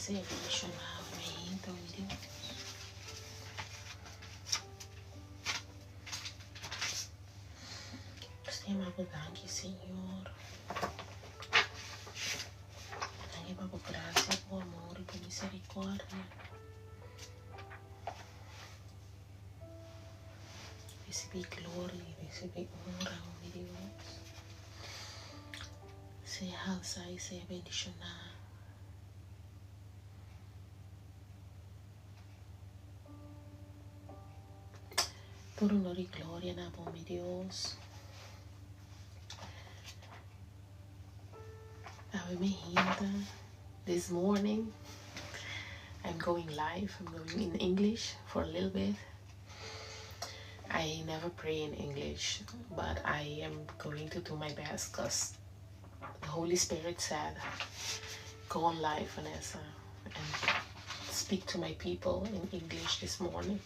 se bendicionado ainda, meu Deus. Senhor, danke, Senhor. Danke por graça, por amor e por misericórdia. Recebi glória, recebi honra, meu Deus. Se alza e se bendicionado. Todo honor e glória na bom, meu Deus. Ave Maria, this morning I'm going live. I'm going in English for a little bit. I never pray in English, but I am going to do my best because the Holy Spirit said, go on live, Vanessa, and speak to my people in English this morning.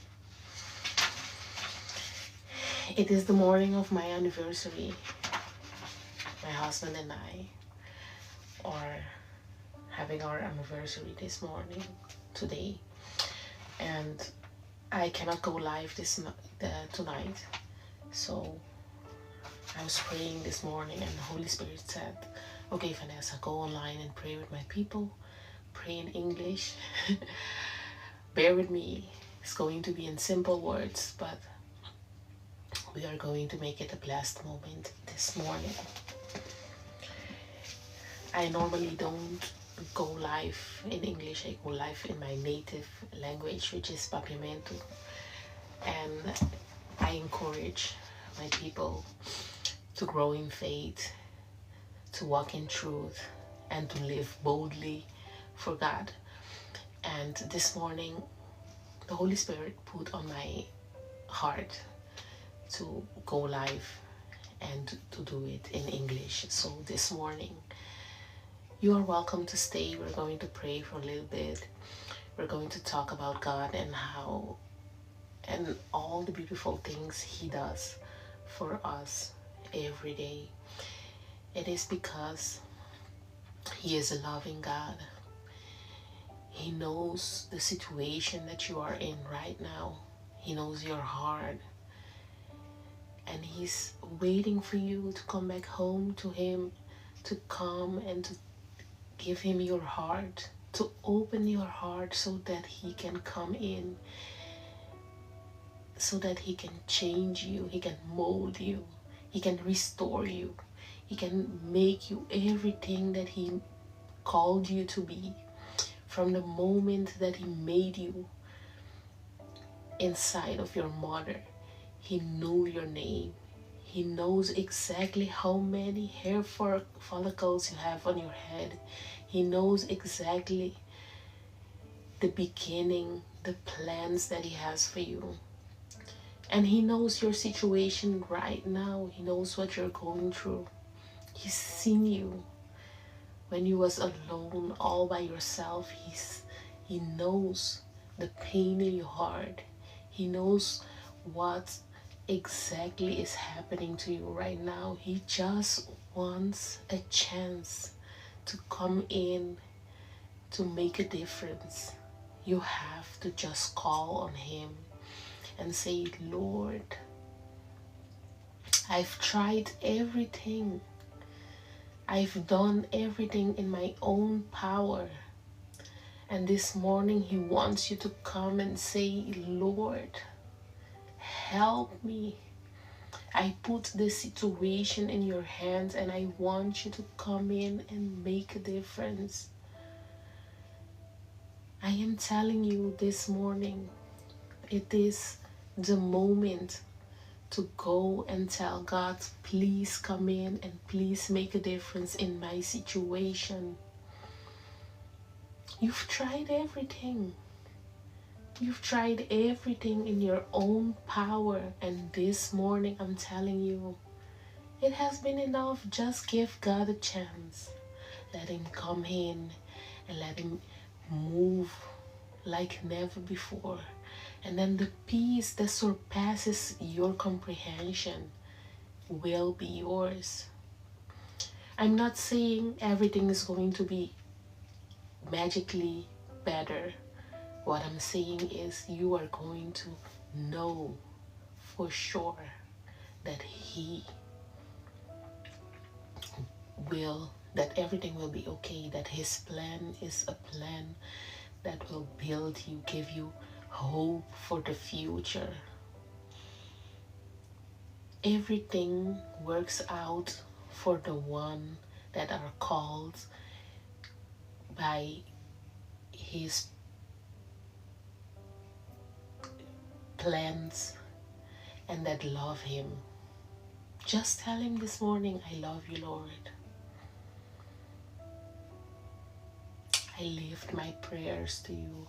It is the morning of my anniversary. My husband and I are having our anniversary this morning, today, and I cannot go live tonight, so I was praying this morning and the Holy Spirit said, okay, Vanessa, go online and pray with my people, pray in English. Bear with me, it's going to be in simple words, but we are going to make it a blessed moment this morning. I normally don't go live in English. I go live in my native language, which is Papiamento, and I encourage my people to grow in faith, to walk in truth, and to live boldly for God. And this morning, the Holy Spirit put on my heart to go live and to do it in English. So this morning, you are welcome to stay. We're going to pray for a little bit. We're going to talk about God and how and all the beautiful things He does for us every day. It is because He is a loving God. He knows the situation that you are in right now. He knows your heart. And He's waiting for you to come back home to Him, to come and to give Him your heart, to open your heart so that He can come in, so that He can change you, He can mold you, He can restore you, He can make you everything that He called you to be. From the moment that He made you inside of your mother, He knew your name. He knows exactly how many hair follicles you have on your head. He knows exactly the beginning, the plans that He has for you. And He knows your situation right now. He knows what you're going through. He's seen you when you was alone all by yourself. He knows the pain in your heart. He knows what exactly is happening to you right now. He just wants a chance to come in to make a difference. You have to just call on Him and say, Lord, I've tried everything. I've done everything in my own power. And this morning He wants you to come and say, Lord, help me. I put this situation in your hands and I want you to come in and make a difference. I am telling you this morning, it is the moment to go and tell God, please come in and please make a difference in my situation. You've tried everything. You've tried everything in your own power, and this morning I'm telling you, it has been enough. Just give God a chance. Let Him come in and let Him move like never before. And then the peace that surpasses your comprehension will be yours. I'm not saying everything is going to be magically better. What I'm saying is you are going to know for sure that that everything will be okay, that his plan is a plan that will build you, give you hope for the future. Everything works out for the one that are called by his plans and that love him. Just tell him this morning, I love you, Lord. I lift my prayers to you.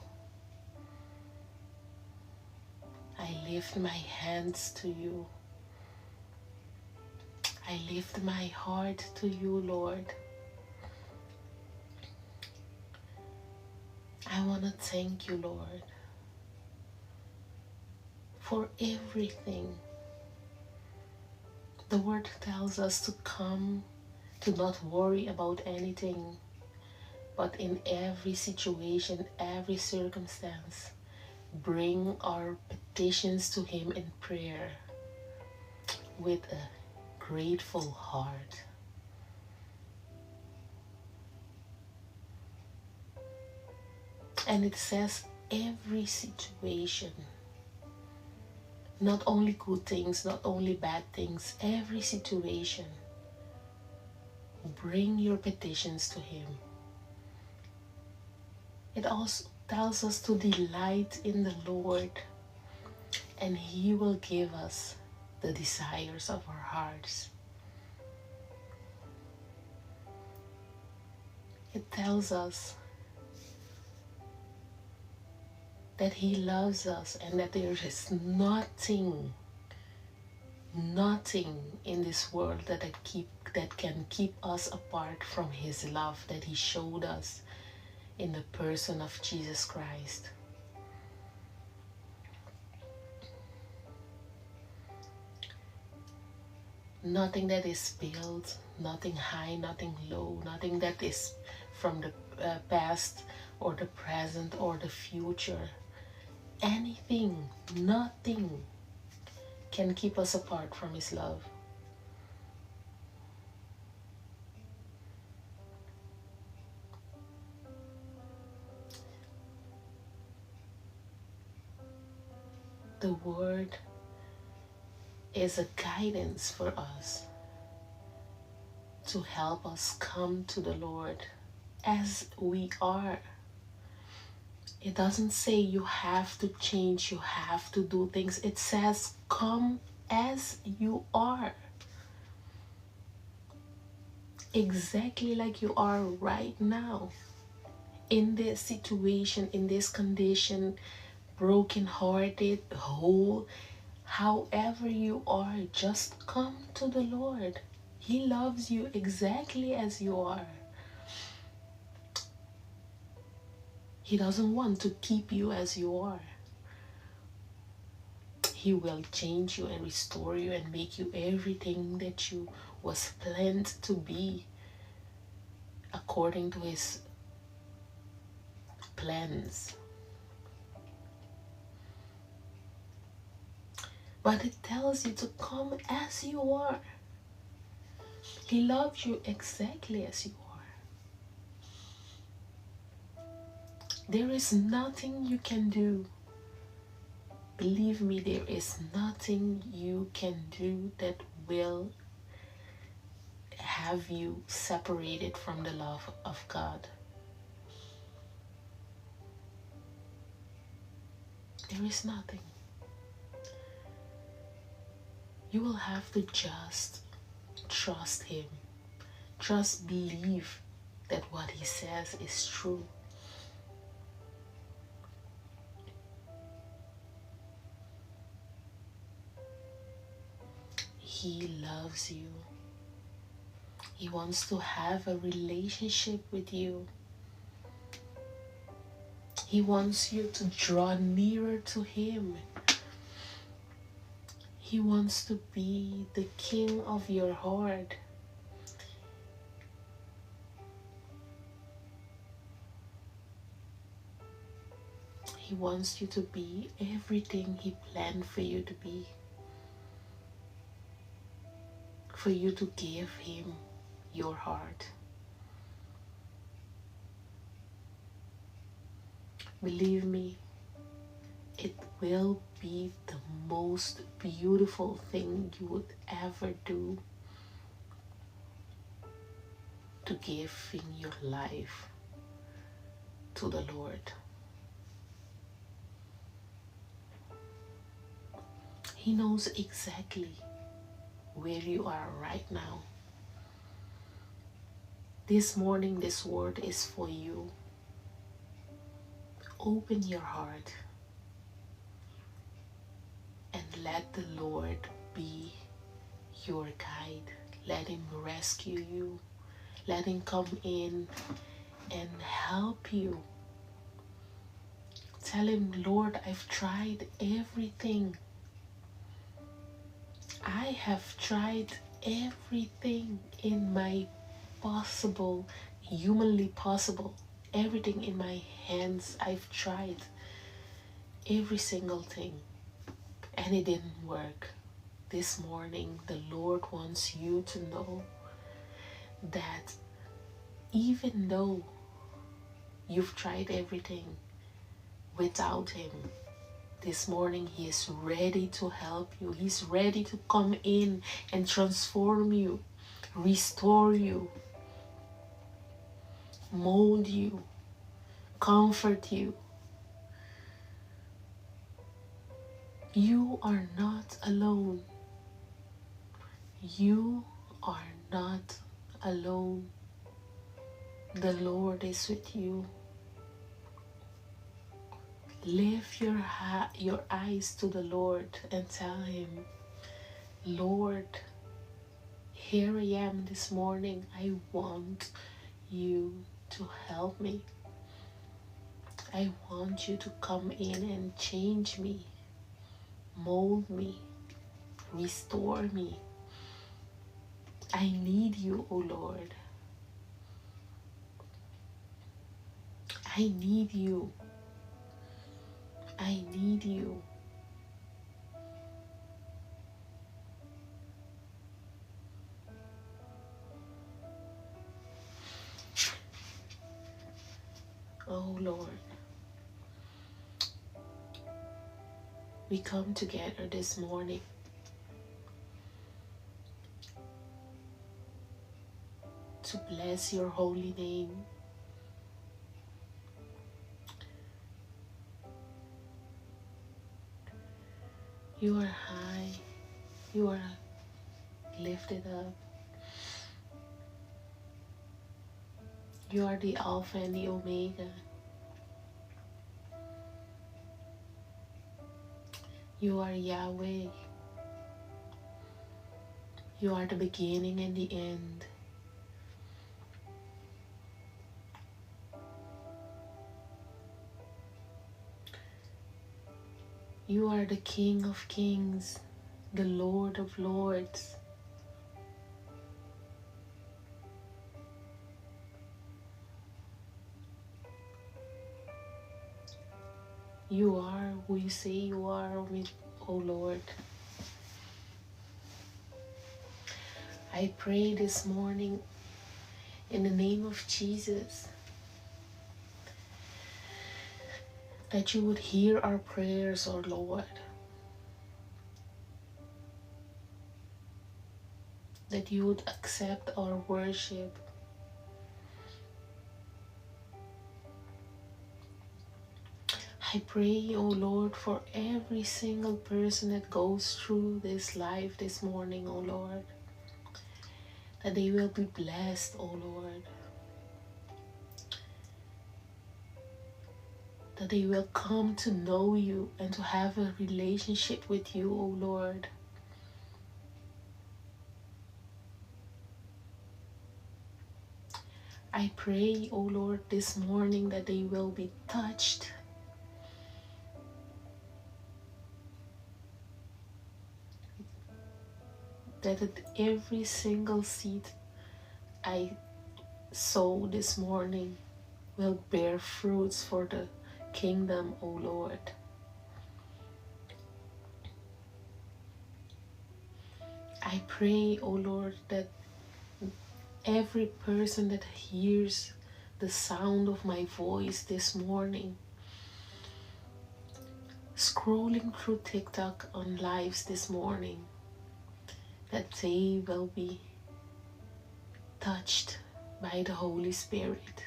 I lift my hands to you. I lift my heart to you, Lord. I want to thank you, Lord, for everything. The word tells us to come, to not worry about anything, but in every situation, every circumstance, bring our petitions to him in prayer with a grateful heart. And it says every situation, not only good things, not only bad things, every situation, bring your petitions to him. It also tells us to delight in the Lord, and he will give us the desires of our hearts. It tells us that he loves us and that there is nothing in this world that can keep us apart from his love that he showed us in the person of Jesus Christ. Nothing that is built, nothing high, nothing low, nothing that is from the past or the present or the future. Anything, nothing can keep us apart from his love. The word is a guidance for us to help us come to the Lord as we are. It doesn't say you have to change, you have to do things. It says come as you are. Exactly like you are right now. In this situation, in this condition, broken-hearted, whole, however you are, just come to the Lord. He loves you exactly as you are. He doesn't want to keep you as you are. He will change you and restore you and make you everything that you was planned to be according to his plans. But it tells you to come as you are. He loves you exactly as you are. There is nothing you can do. Believe me, there is nothing you can do that will have you separated from the love of God. There is nothing. You will have to just trust him. Just believe that what he says is true. He loves you. He wants to have a relationship with you. He wants you to draw nearer to him. He wants to be the king of your heart. He wants you to be everything He planned for you to be. For you to give Him your heart. Believe me, it will be the most beautiful thing you would ever do, to give in your life to the Lord. He knows exactly where you are right now. This morning, this word is for you. Open your heart and let the Lord be your guide. Let Him rescue you. Let Him come in and help you. Tell Him, Lord, I've tried everything. I have tried everything in my possible, humanly possible. Everything in my hands, I've tried every single thing, and it didn't work. This morning, the Lord wants you to know that even though you've tried everything without Him, this morning He is ready to help you. He's ready to come in and transform you, restore you, mold you, comfort you. You are not alone. You are not alone. The Lord is with you. Lift your eyes to the Lord and tell Him, Lord, here I am this morning. I want you to help me. I want you to come in and change me, mold me, restore me. I need you, O Lord. I need you. I need you. Oh Lord, we come together this morning to bless your holy name. You are high, you are lifted up. You are the Alpha and the Omega. You are Yahweh. You are the beginning and the end. You are the King of Kings, the Lord of Lords. You are who you say you are, O Lord. I pray this morning in the name of Jesus that you would hear our prayers, O Lord. That you would accept our worship. I pray, O Lord, for every single person that goes through this life this morning, O Lord, that they will be blessed, O Lord, that they will come to know you and to have a relationship with you, O Lord. I pray, O Lord, this morning that they will be touched. That at every single seed I sow this morning will bear fruits for the kingdom, O Lord. I pray, O Lord, that every person that hears the sound of my voice this morning, scrolling through TikTok on lives this morning, that they will be touched by the Holy Spirit.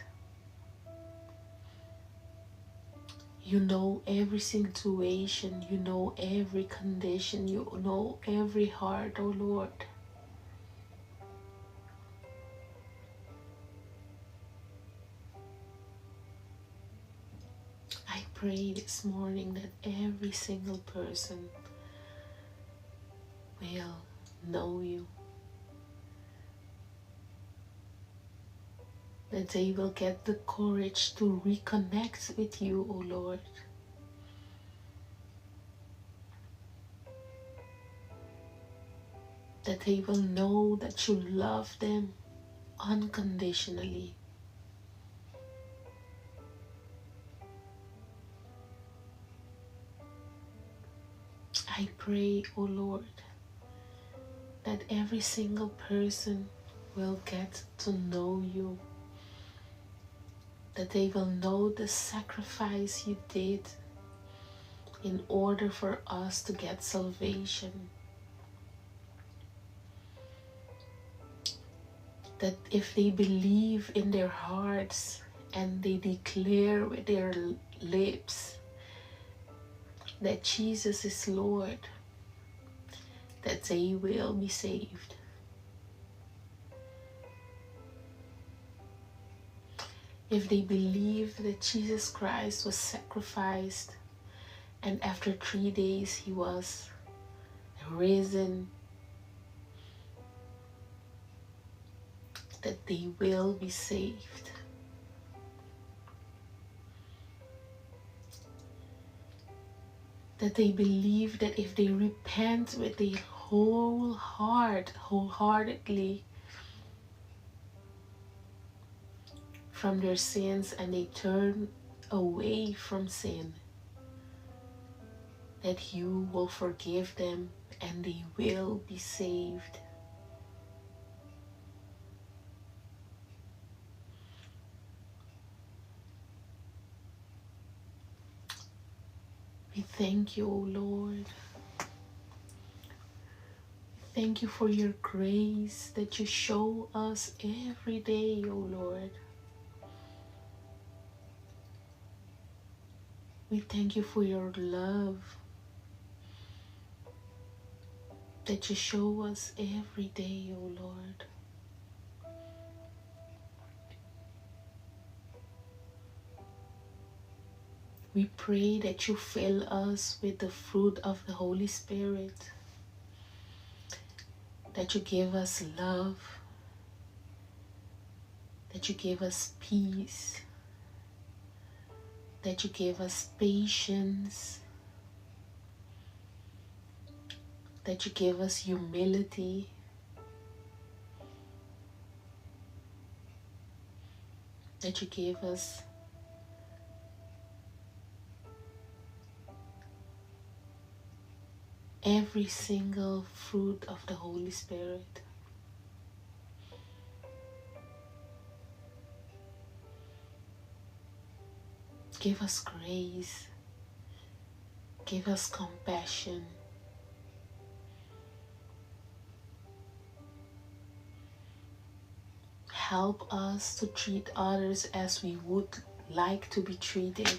You know every situation, you know every condition, you know every heart, oh Lord. I pray this morning that every single person will know you, that they will get the courage to reconnect with you, O Lord. That they will know that you love them unconditionally. I pray, O Lord, that every single person will get to know you, that they will know the sacrifice you did in order for us to get salvation. That if they believe in their hearts and they declare with their lips that Jesus is Lord, that they will be saved. If they believe that Jesus Christ was sacrificed and after 3 days he was risen, that they will be saved. That they believe that if they repent with their whole heart, wholeheartedly from their sins and they turn away from sin, that you will forgive them and they will be saved. We thank you, O Lord. Thank you for your grace that you show us every day, O Lord. We thank you for your love that you show us every day, O Lord. We pray that you fill us with the fruit of the Holy Spirit, that you give us love, that you give us peace, that you give us patience, that you give us humility, that you give us every single fruit of the Holy Spirit. Give us grace, give us compassion, help us to treat others as we would like to be treated.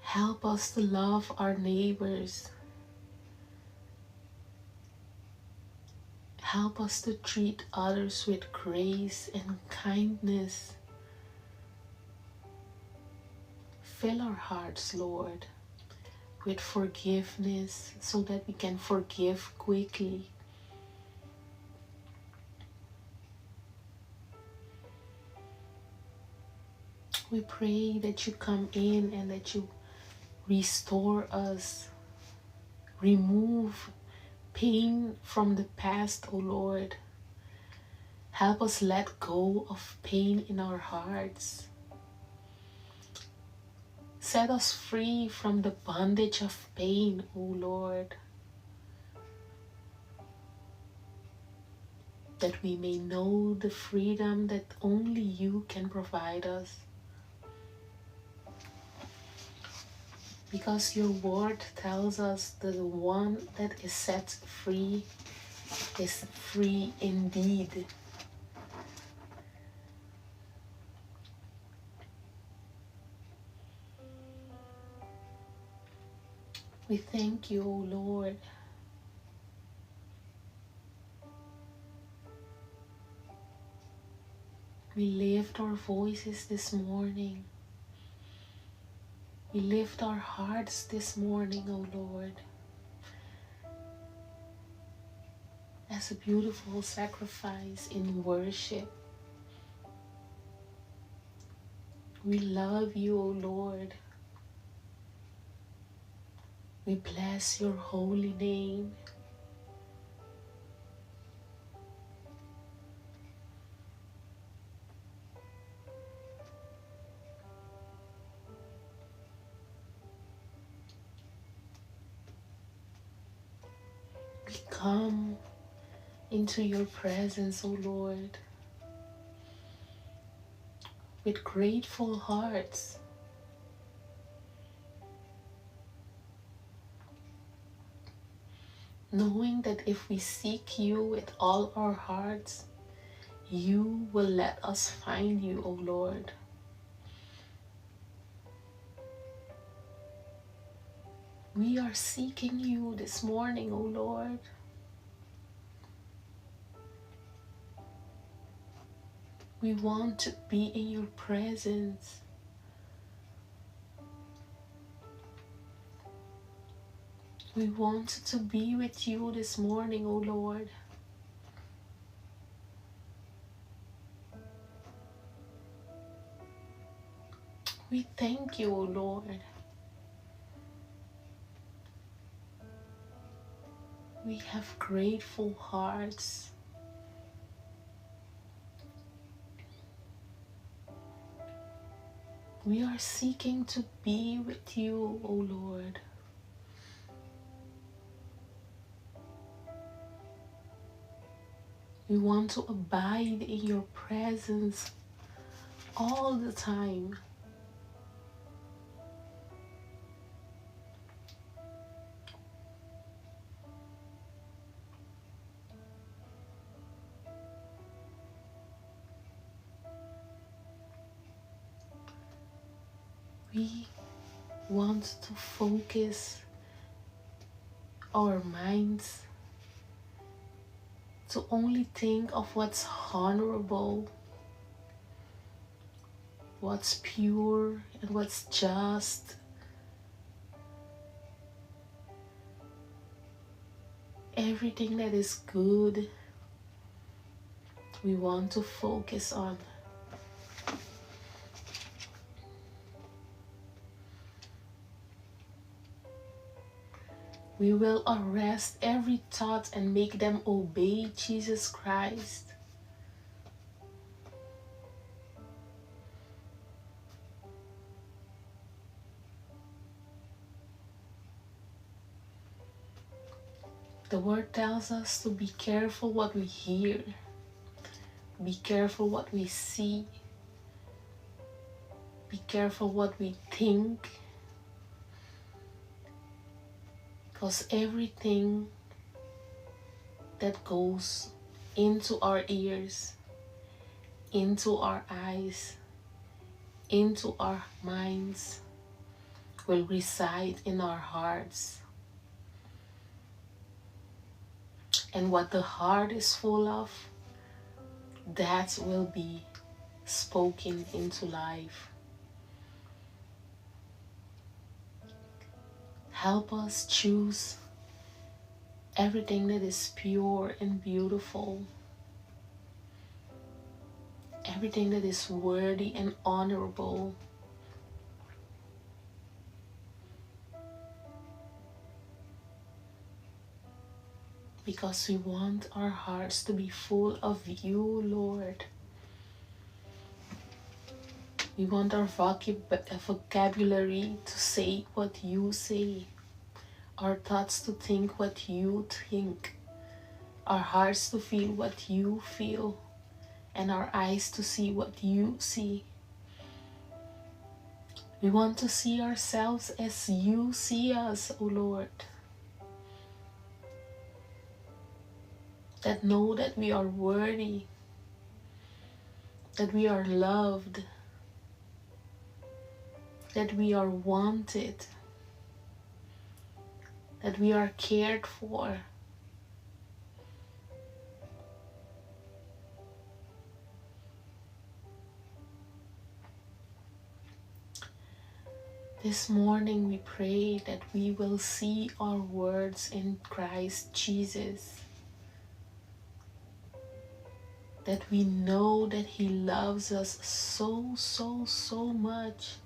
Help us to love our neighbors. Help us to treat others with grace and kindness. Fill our hearts, Lord, with forgiveness so that we can forgive quickly. We pray that you come in and that you restore us, remove pain from the past, O Lord. Help us let go of pain in our hearts. Set us free from the bondage of pain, O Lord, that we may know the freedom that only you can provide us. Because your word tells us that the one that is set free is free indeed. We thank you, O Lord. We lift our voices this morning. We lift our hearts this morning, O Lord, as a beautiful sacrifice in worship. We love you, O Lord. We bless your holy name. We come into your presence, O Lord, with grateful hearts. Knowing that if we seek you with all our hearts, you will let us find you, O Lord. We are seeking you this morning, O Lord. We want to be in your presence. We want to be with you this morning, O Lord. We thank you, O Lord. We have grateful hearts. We are seeking to be with you, O Lord. We want to abide in your presence all the time. We want to focus our minds to only think of what's honorable, what's pure, and what's just. Everything that is good, we want to focus on. We will arrest every thought and make them obey Jesus Christ. The word tells us to be careful what we hear, be careful what we see, be careful what we think, because everything that goes into our ears, into our eyes, into our minds will reside in our hearts. And what the heart is full of, that will be spoken into life. Help us choose everything that is pure and beautiful, everything that is worthy and honorable. because we want our hearts to be full of you, Lord. We want our vocabulary to say what you say, our thoughts to think what you think, our hearts to feel what you feel, and our eyes to see what you see. We want to see ourselves as you see us, O Lord. That know that we are worthy, that we are loved, that we are wanted, that we are cared for. This morning we pray that we will see our words in Christ Jesus. That we know that He loves us so, so, so much.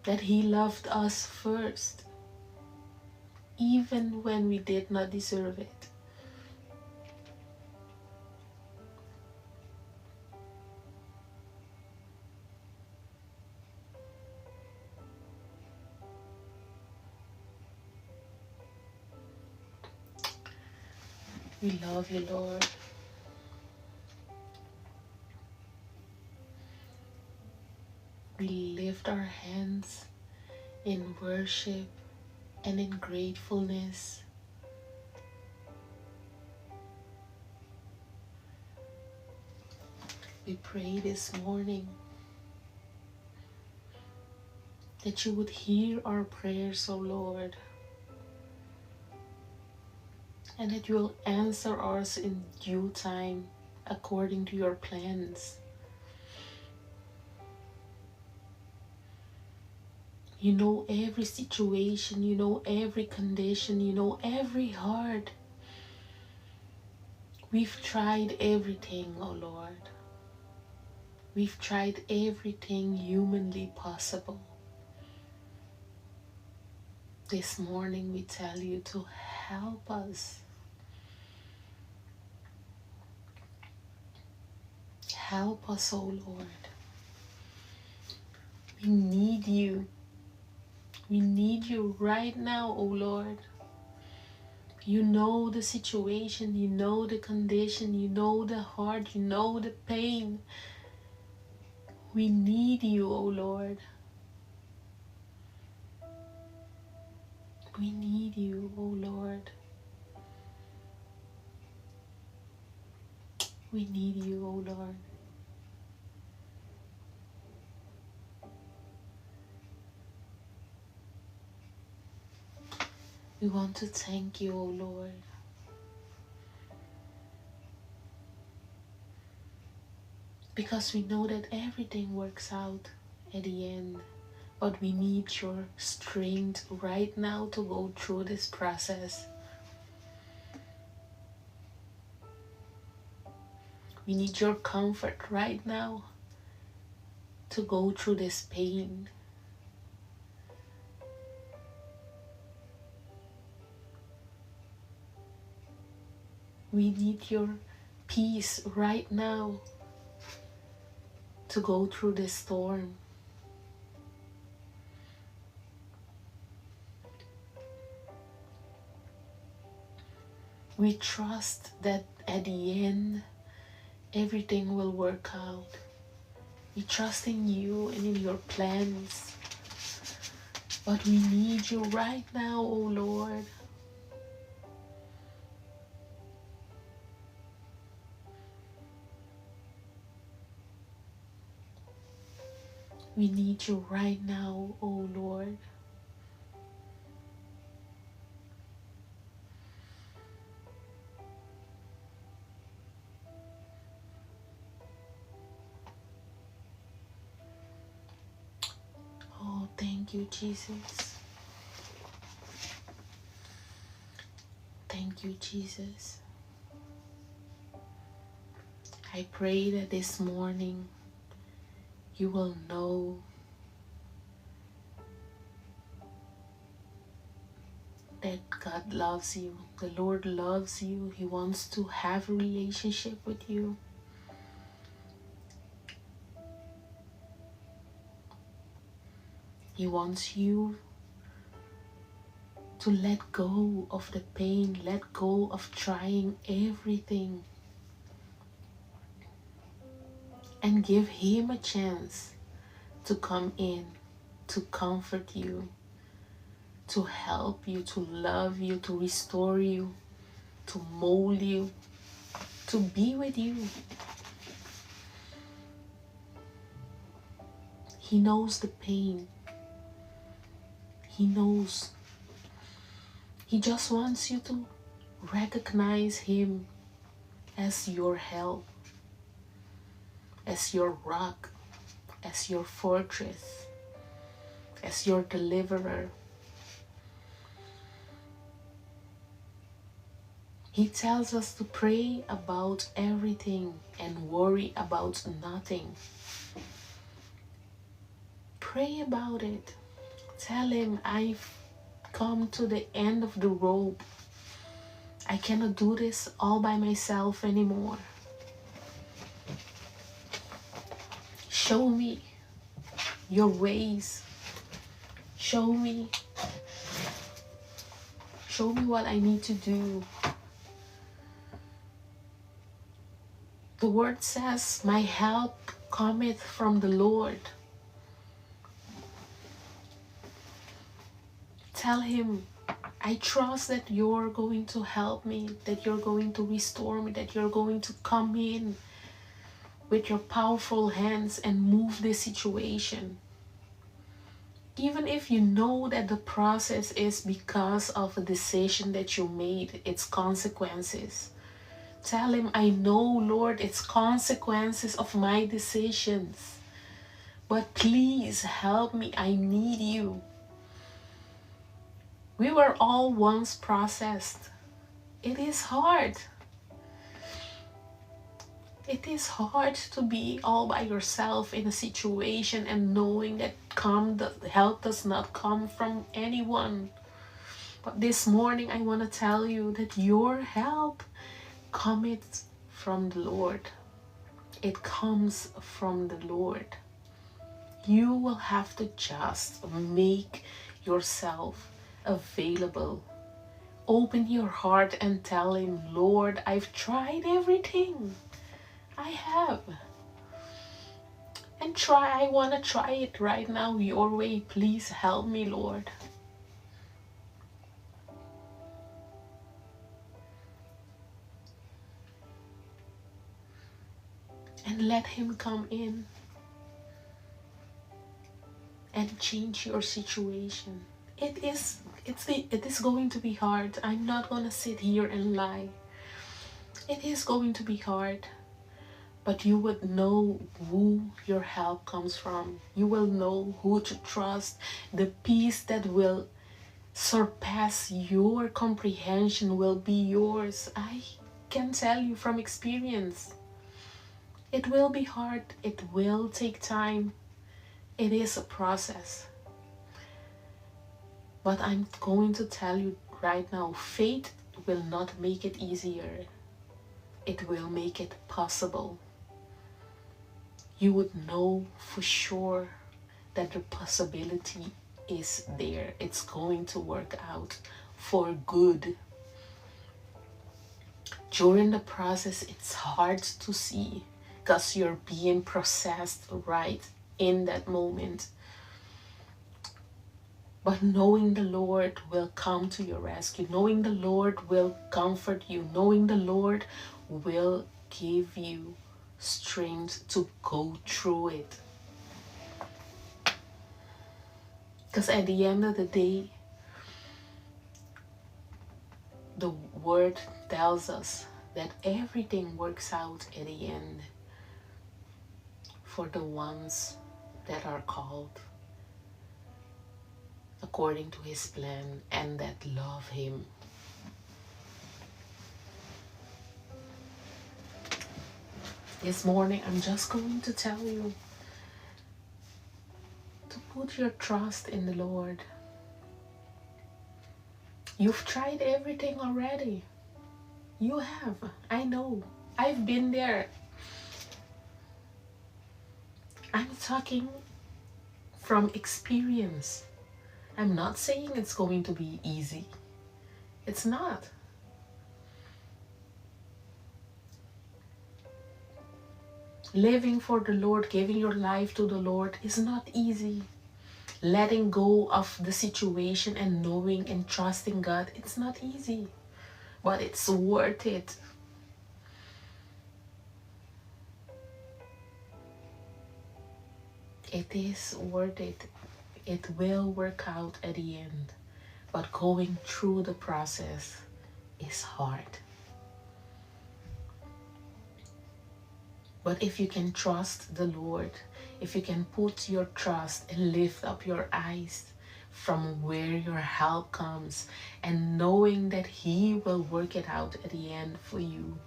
That He loved us first, even when we did not deserve it. We love you, Lord. We lift our hands in worship and in gratefulness. We pray this morning that you would hear our prayers, O Lord, and that you will answer us in due time according to your plans. You know every situation, you know every condition, you know every heart. We've tried everything, O Lord. We've tried everything humanly possible. This morning we tell you to help us. Help us, O Lord. We need you. We need you right now, O Lord. You know the situation, you know the condition, you know the heart, you know the pain. We need you, O Lord. We need you, O Lord. We need you, O Lord. We want to thank you, O Lord. Because we know that everything works out at the end. But we need your strength right now to go through this process. We need your comfort right now to go through this pain. We need your peace right now to go through this storm. We trust that at the end, everything will work out. We trust in you and in your plans. But we need you right now, O Lord. We need you right now, O Lord. Oh, thank you, Jesus. Thank you, Jesus. I pray that this morning you will know that God loves you. The Lord loves you. He wants to have a relationship with you. He wants you to let go of the pain, let go of trying everything, and give Him a chance to come in, to comfort you, to help you, to love you, to restore you, to mold you, to be with you. He knows the pain. He knows. He just wants you to recognize Him as your help, as your rock, as your fortress, as your deliverer. He tells us to pray about everything and worry about nothing. Pray about it. Tell Him, I've come to the end of the rope. I cannot do this all by myself anymore. Show me your ways. Show me what I need to do. The word says, my help cometh from the Lord. Tell Him, I trust that you're going to help me, that you're going to restore me, that you're going to come in with your powerful hands and move this situation. Even if you know that the process is because of a decision that you made, its consequences. Tell Him, I know, Lord, it's consequences of my decisions. But please help me, I need you. We were all once processed. It is hard. It is hard to be all by yourself in a situation and knowing that help does not come from anyone. But this morning I want to tell you that your help cometh from the Lord. It comes from the Lord. You will have to just make yourself available. Open your heart and tell Him, Lord, I've tried everything. I have. And I want to try it right now your way. Please help me, Lord. And let Him come in and change your situation. It is going to be hard. I'm not going to sit here and lie. It is going to be hard. But you would know who your help comes from. You will know who to trust. The peace that will surpass your comprehension will be yours. I can tell you from experience. It will be hard. It will take time. It is a process. But I'm going to tell you right now, faith will not make it easier. It will make it possible. You would know for sure that the possibility is there. It's going to work out for good. During the process, it's hard to see because you're being processed right in that moment. But knowing the Lord will come to your rescue, knowing the Lord will comfort you, knowing the Lord will give you strength to go through it. Because at the end of the day, the word tells us that everything works out at the end for the ones that are called according to His plan and that love Him. This morning, I'm just going to tell you to put your trust in the Lord. You've tried everything already. You have. I know. I've been there. I'm talking from experience. I'm not saying it's going to be easy. It's not. Living for the Lord, giving your life to the Lord is not easy. Letting go of the situation and knowing and trusting God, it's not easy. But it's worth it. It is worth it. It will work out at the end. But going through the process is hard. But if you can trust the Lord, if you can put your trust and lift up your eyes from where your help comes and knowing that He will work it out at the end for you,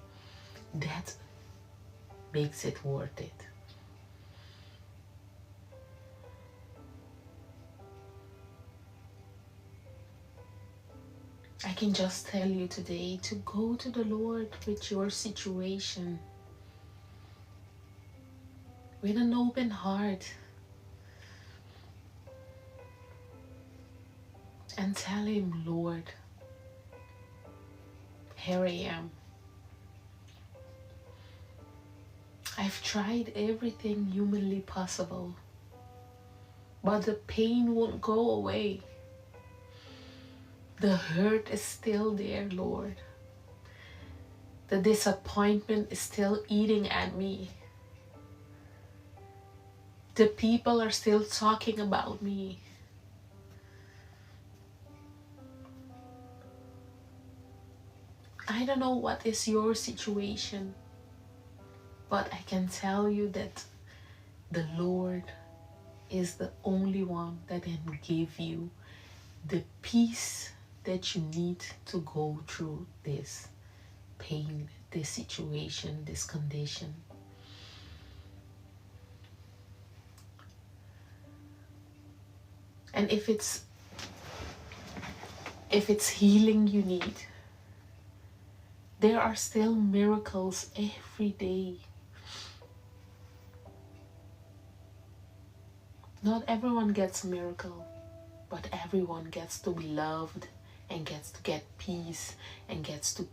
that makes it worth it. I can just tell you today to go to the Lord with your situation, with an open heart, and tell Him, Lord, here I am. I've tried everything humanly possible, but the pain won't go away. The hurt is still there, Lord. The disappointment is still eating at me. The people are still talking about me. I don't know what is your situation, but I can tell you that the Lord is the only one that can give you the peace that you need to go through this pain, this situation, this condition. And if it's healing you need, there are still miracles every day. Not everyone gets a miracle, but everyone gets to be loved and gets to get peace and gets to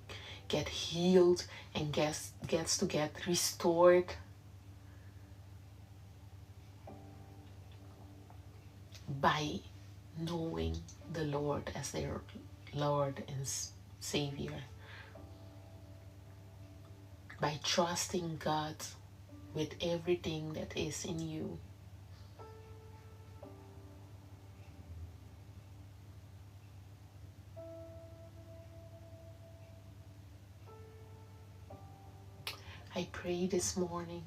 get healed and gets to get restored. By knowing the Lord as their Lord and Savior. By trusting God with everything that is in you. I pray this morning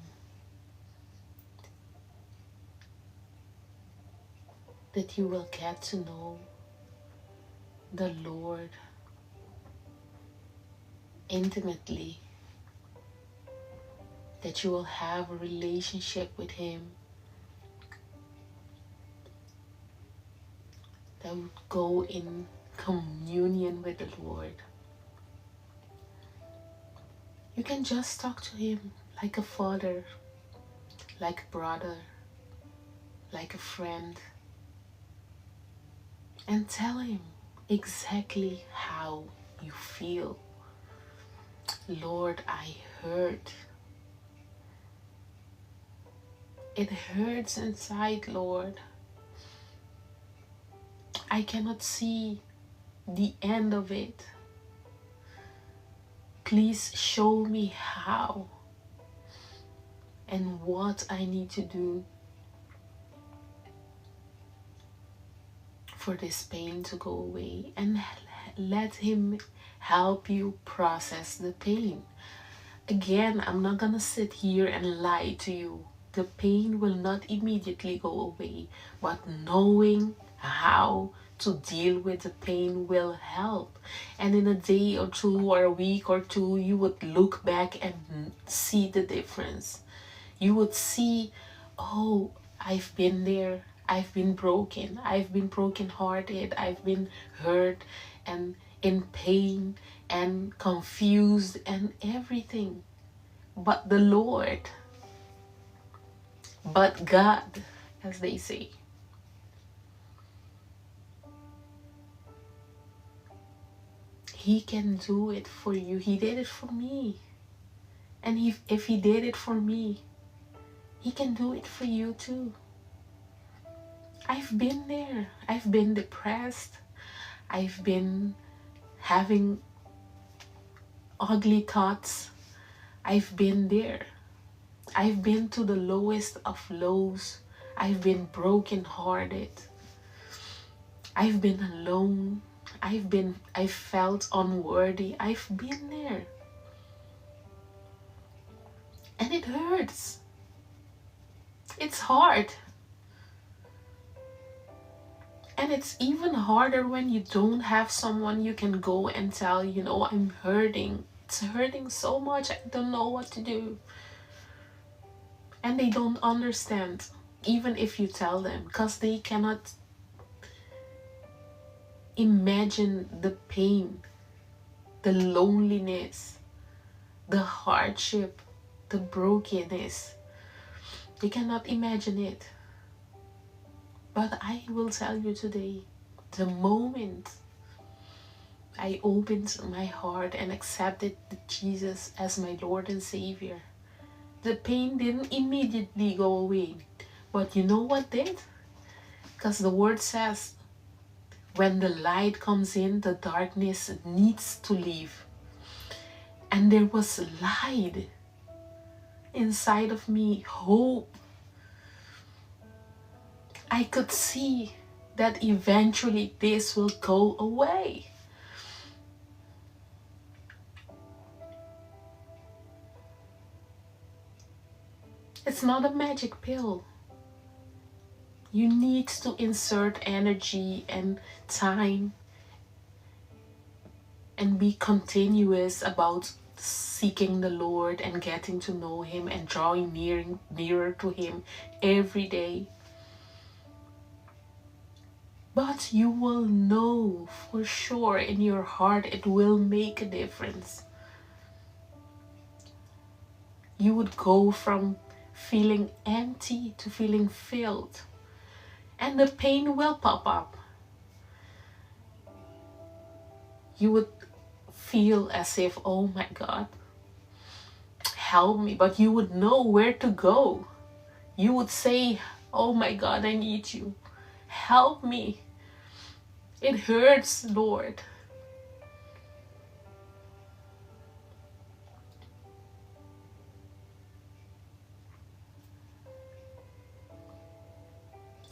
that you will get to know the Lord intimately, that you will have a relationship with Him that would go in communion with the Lord. You can just talk to Him like a father, like a brother, like a friend, and tell Him exactly how you feel. Lord, I hurt. It hurts inside, Lord. I cannot see the end of it. Please show me how and what I need to do for this pain to go away, and let Him help you process the pain. Again, I'm not gonna sit here and lie to you. The pain will not immediately go away, but knowing how to deal with the pain will help. And in a day or two or a week or two, you would look back and see the difference. You would see, oh, I've been there. I've been broken. I've been brokenhearted. I've been hurt. and in pain and confused and everything. But the Lord, but God, as they say. He can do it for you. He did it for me. And if he did it for me, he can do it for you too. I've been there. I've been depressed. I've been having ugly thoughts. I've been there. I've been to the lowest of lows. I've been brokenhearted. I've been alone. I felt unworthy. I've been there. And it hurts. It's hard. And it's even harder when you don't have someone you can go and tell, I'm hurting. It's hurting so much. I don't know what to do. And they don't understand, even if you tell them, because they cannot imagine the pain, the loneliness, the hardship, the brokenness. They cannot imagine it. But I will tell you today, the moment I opened my heart and accepted Jesus as my Lord and Savior, the pain didn't immediately go away. But you know what did? Because the word says, when the light comes in, the darkness needs to leave. And there was light inside of me, hope. I could see that eventually this will go away. It's not a magic pill. You need to insert energy and time and be continuous about seeking the Lord and getting to know Him and drawing nearer to Him every day. But you will know for sure in your heart it will make a difference. You would go from feeling empty to feeling filled. And the pain will pop up. You would feel as if, oh my God, help me. But you would know where to go. You would say, oh my God, I need you. Help me. It hurts, Lord.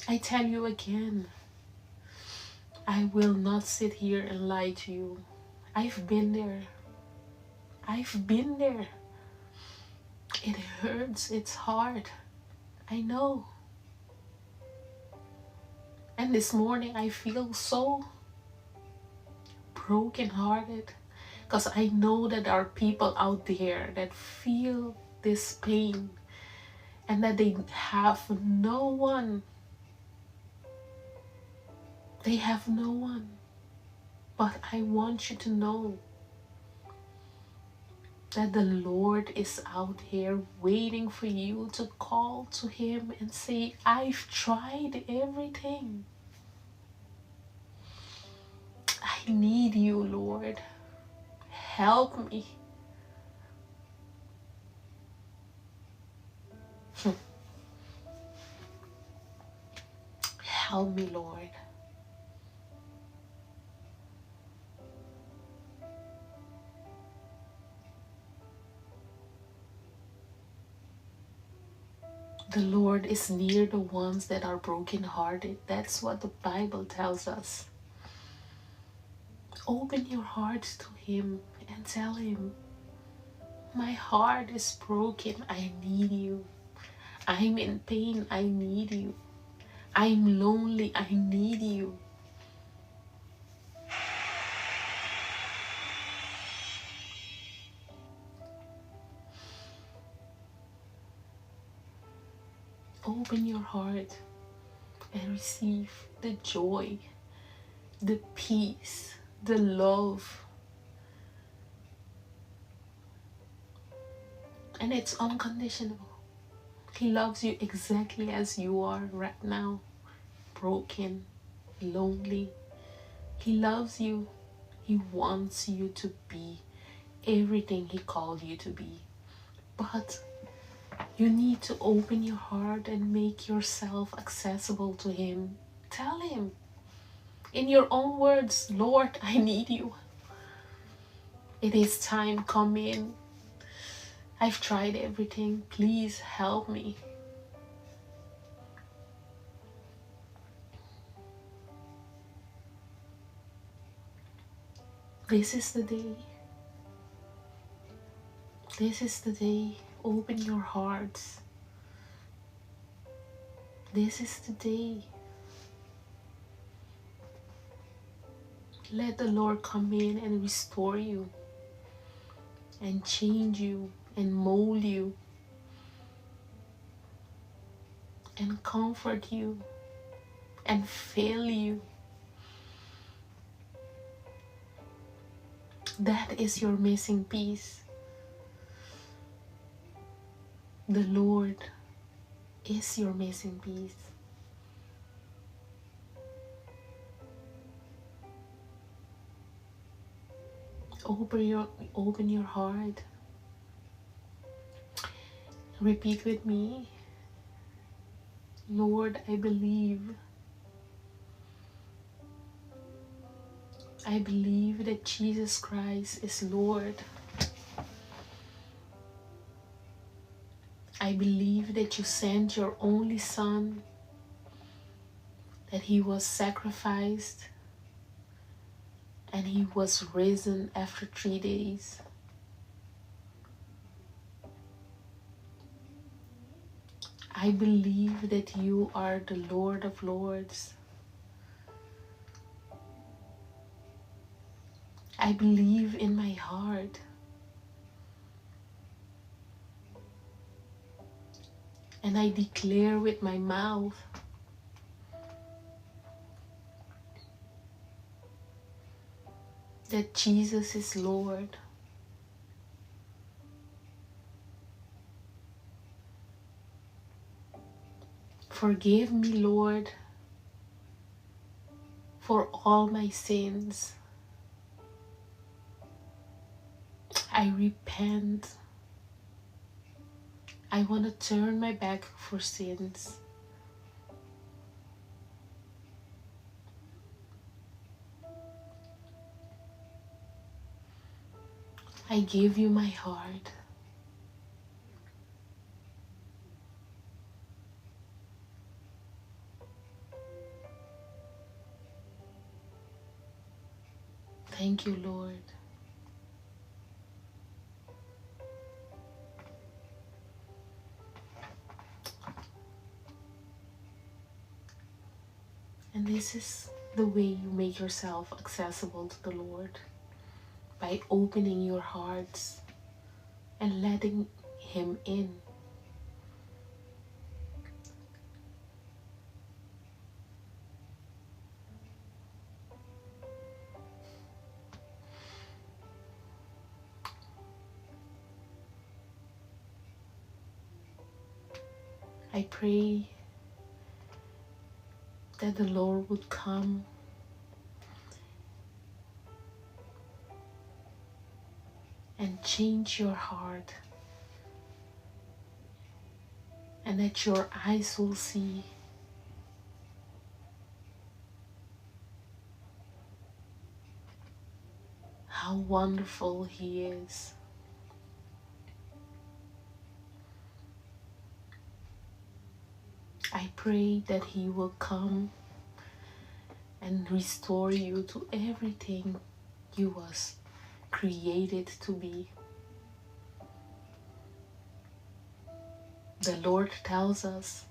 I tell you again, I will not sit here and lie to you. I've been there. I've been there. It hurts. It's hard. I know. And this morning I feel so brokenhearted because I know that there are people out there that feel this pain and that they have no one. They have no one. But I want you to know that the Lord is out here waiting for you to call to Him and say, I've tried everything. I need you, Lord. Help me. Help me, Lord. The Lord is near the ones that are brokenhearted. That's what the Bible tells us. Open your heart to Him and tell Him, my heart is broken. I need you. I'm in pain. I need you. I'm lonely. I need you. Open your heart and receive the joy, the peace, the love, and it's unconditional. He loves you exactly as you are right now, broken, lonely. He loves you. He wants you to be everything He called you to be. But you need to open your heart and make yourself accessible to Him. Tell Him in your own words, Lord, I need you. It is time, come in. I've tried everything. Please help me. This is the day. This is the day. Open your hearts. This is the day. Let the Lord come in and restore you and change you and mold you and comfort you and fill you. That is your missing piece. The Lord is your missing piece. Open your heart. Repeat with me. Lord, I believe. I believe that Jesus Christ is Lord. I believe that you sent your only Son, that He was sacrificed, and He was risen after 3 days. I believe that you are the Lord of Lords. I believe in my heart. And I declare with my mouth that Jesus is Lord. Forgive me, Lord, for all my sins. I repent. I want to turn my back for sins. I give you my heart. Thank you, Lord. And this is the way you make yourself accessible to the Lord, by opening your hearts and letting Him in. I pray that the Lord would come and change your heart, and that your eyes will see how wonderful He is. I pray that He will come and restore you to everything you was created to be. The Lord tells us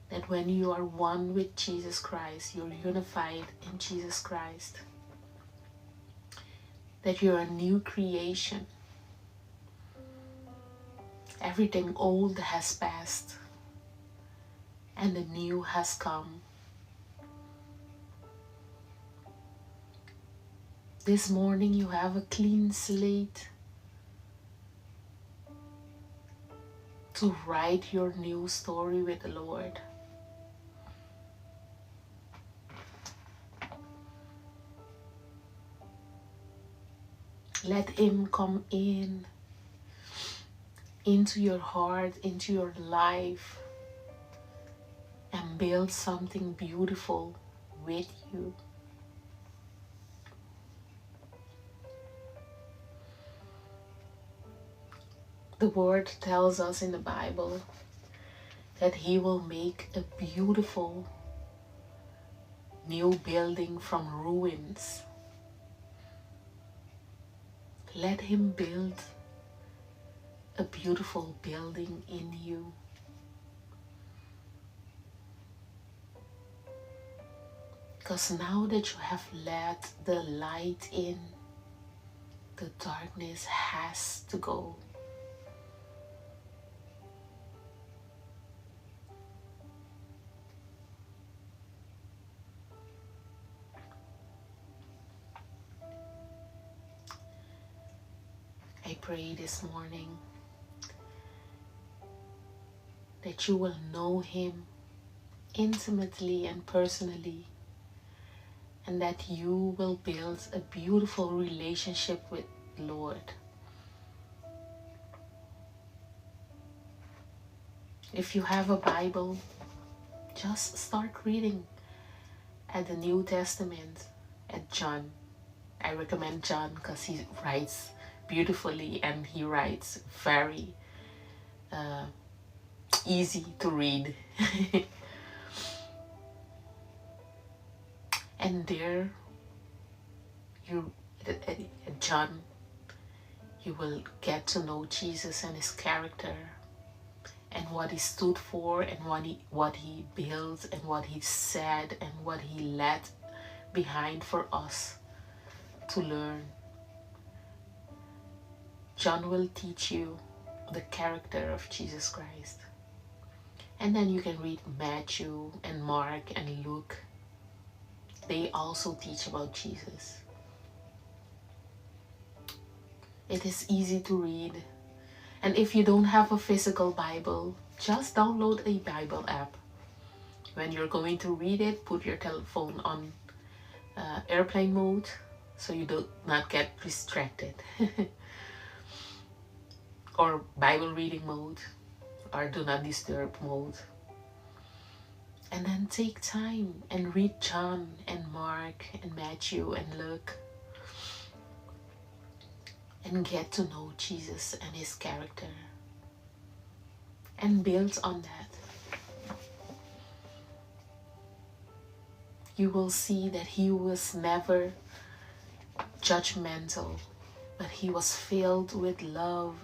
that when you are one with Jesus Christ, you're unified in Jesus Christ, that you're a new creation. Everything old has passed and the new has come. This morning you have a clean slate to write your new story with the Lord. Let Him come into your heart, into your life, and build something beautiful with you. The word tells us in the Bible that He will make a beautiful new building from ruins. Let Him build a beautiful building in you. Because now that you have let the light in, the darkness has to go. I pray this morning that you will know Him intimately and personally, and that you will build a beautiful relationship with the Lord. If you have a Bible, just start reading at the New Testament at John. I recommend John because he writes beautifully and he writes very easy to read. And there, at John, you will get to know Jesus and His character, and what He stood for, and what he built, and what He said, and what He left behind for us to learn. John will teach you the character of Jesus Christ. And then you can read Matthew and Mark and Luke. They also teach about Jesus. It is easy to read. And if you don't have a physical Bible, just download a Bible app. When you're going to read it, put your telephone on airplane mode so you do not get distracted. Or Bible reading mode, or do not disturb mode. And then take time and read John and Mark and Matthew and Luke, and get to know Jesus and His character, and build on that. You will see that He was never judgmental, but He was filled with love,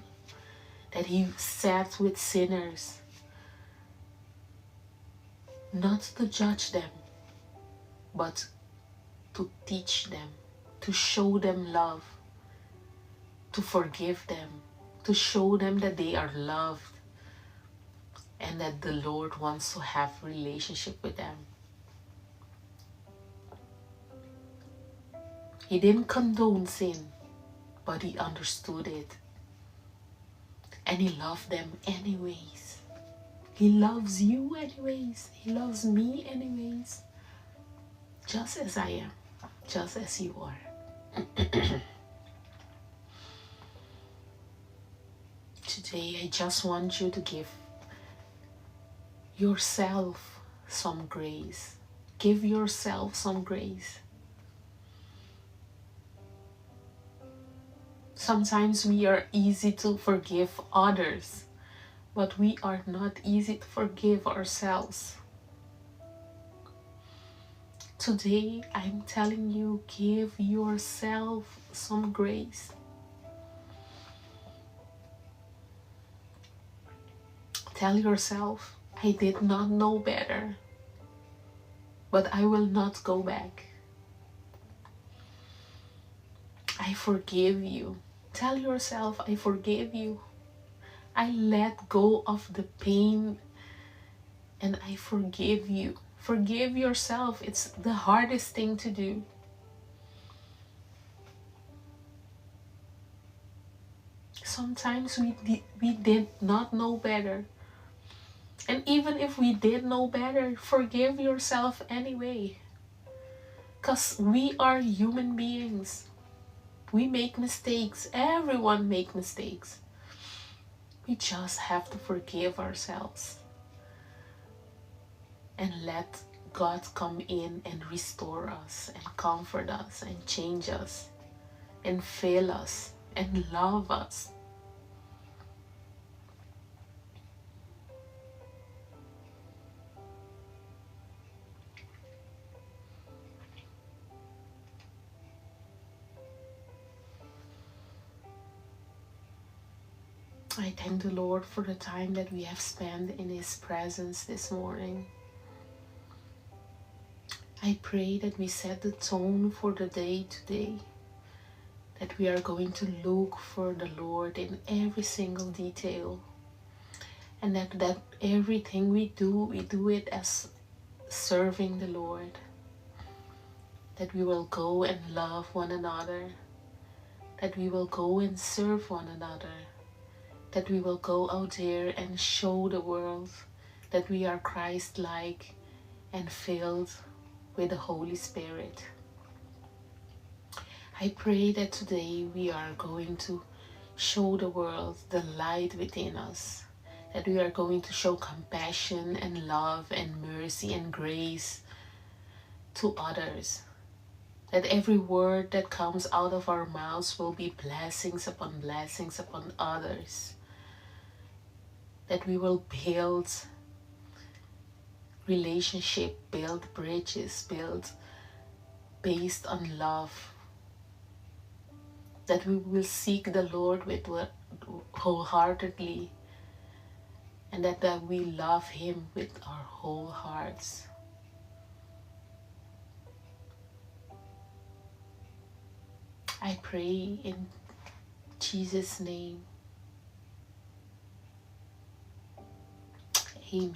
that He sat with sinners, not to judge them, but to teach them, to show them love, to forgive them, to show them that they are loved, and that the Lord wants to have a relationship with them. He didn't condone sin, but He understood it. And He loved them anyways. He loves you anyways. He loves me anyways. Just as I am. Just as you are. Today I just want you to give yourself some grace. Give yourself some grace. Sometimes we are easy to forgive others, but we are not easy to forgive ourselves. Today, I'm telling you, give yourself some grace. Tell yourself, I did not know better, but I will not go back. I forgive you. Tell yourself, I forgive you. I let go of the pain and I forgive you. Forgive yourself. It's the hardest thing to do. sometimes we did not know better. And even if we did know better, forgive yourself anyway. Because we are human beings. We make mistakes. Everyone make mistakes. We just have to forgive ourselves and let God come in and restore us and comfort us and change us and fill us and love us. I thank the Lord for the time that we have spent in His presence this morning. I pray that we set the tone for the day today, that we are going to look for the Lord in every single detail, and that everything we do it as serving the Lord, that we will go and love one another, that we will go and serve one another, that we will go out there and show the world that we are Christ-like and filled with the Holy Spirit. I pray that today we are going to show the world the light within us, that we are going to show compassion and love and mercy and grace to others, that every word that comes out of our mouths will be blessings upon others, that we will build relationship, build bridges, build based on love, that we will seek the Lord with wholeheartedly, and that we love Him with our whole hearts. I pray in Jesus' name. Amen.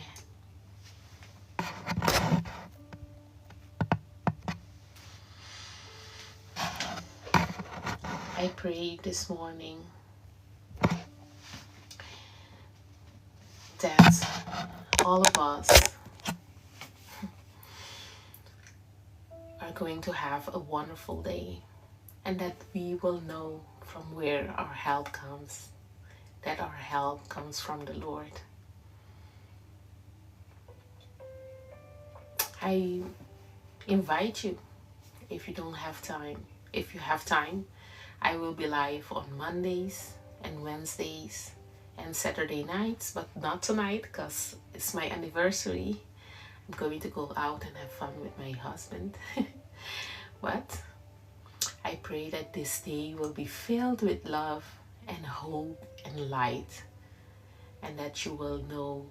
I pray this morning that all of us are going to have a wonderful day, and that we will know from where our help comes, that our help comes from the Lord. I invite you, if you don't have time, if you have time, I will be live on Mondays and Wednesdays and Saturday nights, but not tonight because it's my anniversary. I'm going to go out and have fun with my husband. But I pray that this day will be filled with love and hope and light, and that you will know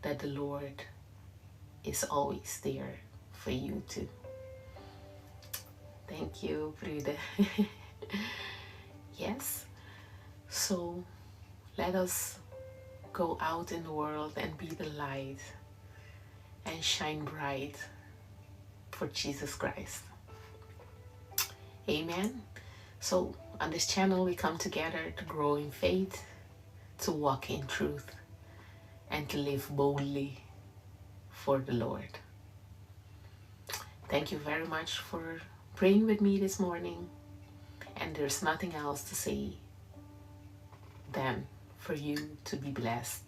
that the Lord is always there for you too. Thank you, Brüder. Yes, so let us go out in the world and be the light and shine bright for Jesus Christ. Amen. So on this channel we come together to grow in faith, to walk in truth, and to live boldly for the Lord. Thank you very much for praying with me this morning, and there's nothing else to say than for you to be blessed.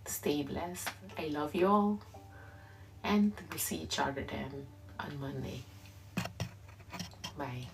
Stay blessed. I love you all, and we'll see each other then on Monday. Bye.